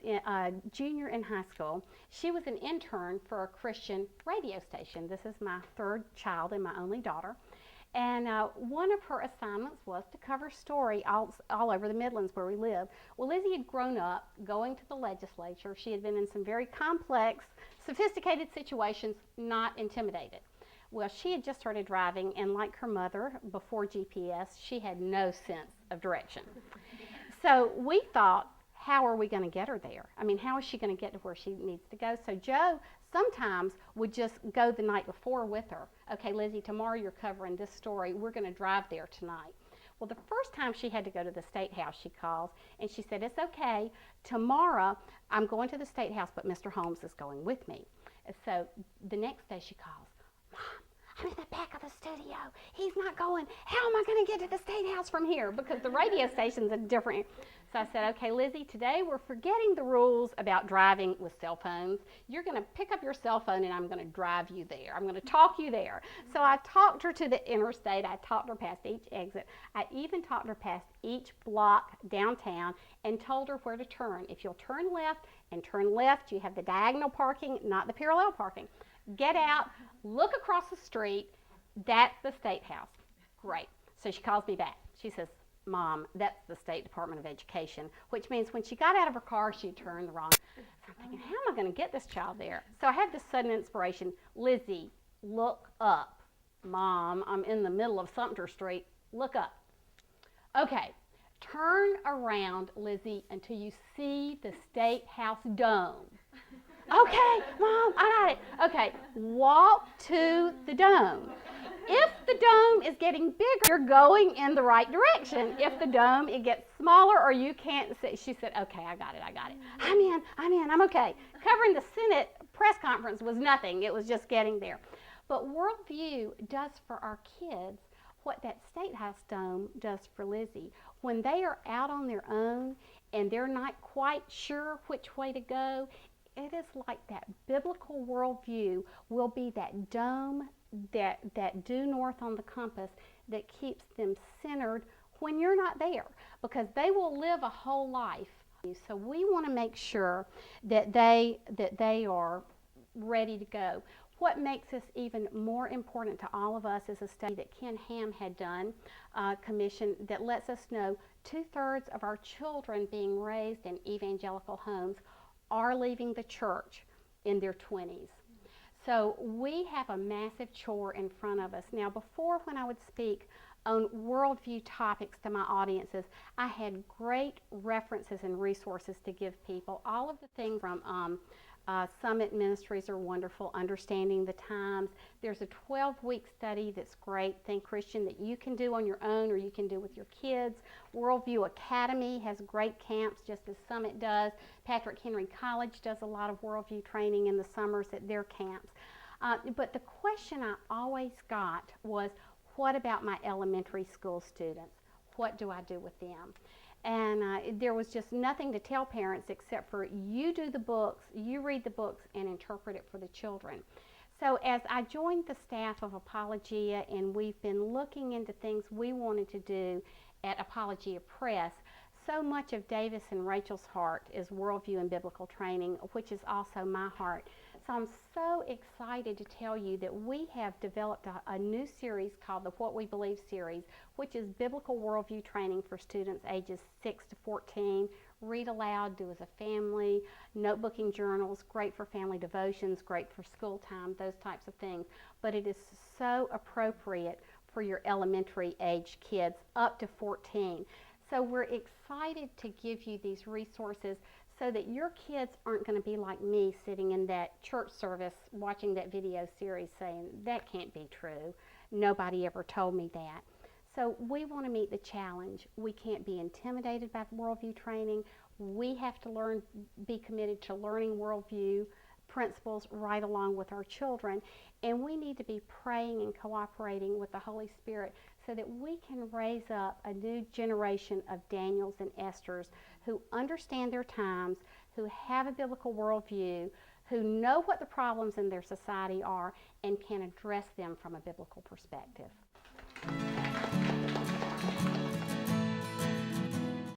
a junior in high school, she was an intern for a Christian radio station. This is my third child and my only daughter. And one of her assignments was to cover story all over the Midlands where we live. Well, Lizzie had grown up going to the legislature. She had been in some very complex, sophisticated situations, not intimidated. Well, she had just started driving, and like her mother, before GPS, she had no sense of direction. So we thought, how are we going to get her there? I mean, how is she going to get to where she needs to go? So Joe sometimes would just go the night before with her. Okay, Lizzie, tomorrow you're covering this story. We're going to drive there tonight. Well, the first time she had to go to the State House, she calls, and she said, it's okay. Tomorrow I'm going to the State House, but Mr. Holmes is going with me. And so the next day she calls, Mom, I'm in the back of the studio. He's not going. How am I going to get to the State House from here? Because the radio station's a different. So I said, okay, Lizzie, today we're forgetting the rules about driving with cell phones. You're going to pick up your cell phone and I'm going to drive you there. I'm going to talk you there. So I talked her to the interstate. I talked her past each exit. I even talked her past each block downtown and told her where to turn. If you'll turn left and turn left, you have the diagonal parking, not the parallel parking. Get out, look across the street. That's the State House. Great. So she calls me back. She says, Mom, that's the State Department of Education, which means when she got out of her car, she turned the wrong. So I'm thinking, how am I going to get this child there? So I had this sudden inspiration. Lizzie, look up. Mom, I'm in the middle of Sumter Street. Look up. Okay, turn around, Lizzie, until you see the State House dome. Okay, Mom, I got it. Okay, walk to the dome. If the dome is getting bigger, you're going in the right direction. If the dome, it gets smaller or you can't see. She said, okay, I got it. I'm okay. Covering the Senate press conference was nothing. It was just getting there. But Worldview does for our kids what that State House dome does for Lizzie. When they are out on their own and they're not quite sure which way to go, it is like that biblical worldview will be that dome, that due north on the compass that keeps them centered when you're not there, because they will live a whole life. So we want to make sure that they are ready to go. What makes this even more important to all of us is a study that Ken Ham had done, commissioned, that lets us know 2/3 of our children being raised in evangelical homes are leaving the church in their 20s. So we have a massive chore in front of us. Now, before, when I would speak on worldview topics to my audiences, I had great references and resources to give people. All of the things from Summit Ministries are wonderful, Understanding the Times. There's a 12-week study that's great, Think Christian, that you can do on your own or you can do with your kids. Worldview Academy has great camps, just as Summit does. Patrick Henry College does a lot of worldview training in the summers at their camps. But the question I always got was, what about my elementary school students? What do I do with them? And there was just nothing to tell parents except for you do the books, you read the books, and interpret it for the children. So as I joined the staff of Apologia, and we've been looking into things we wanted to do at Apologia Press, so much of Davis and Rachel's heart is worldview and biblical training, which is also my heart. So I'm so excited to tell you that we have developed a new series called the What We Believe series, which is biblical worldview training for students ages 6 to 14. Read aloud, do as a family, notebooking journals, great for family devotions, great for school time, those types of things. But it is so appropriate for your elementary age kids up to 14. So we're excited to give you these resources so that your kids aren't going to be like me sitting in that church service watching that video series saying, that can't be true. Nobody ever told me that. So we want to meet the challenge. We can't be intimidated by worldview training. We have to be committed to learning worldview principles right along with our children. And we need to be praying and cooperating with the Holy Spirit so that we can raise up a new generation of Daniels and Esthers who understand their times, who have a biblical worldview, who know what the problems in their society are, and can address them from a biblical perspective.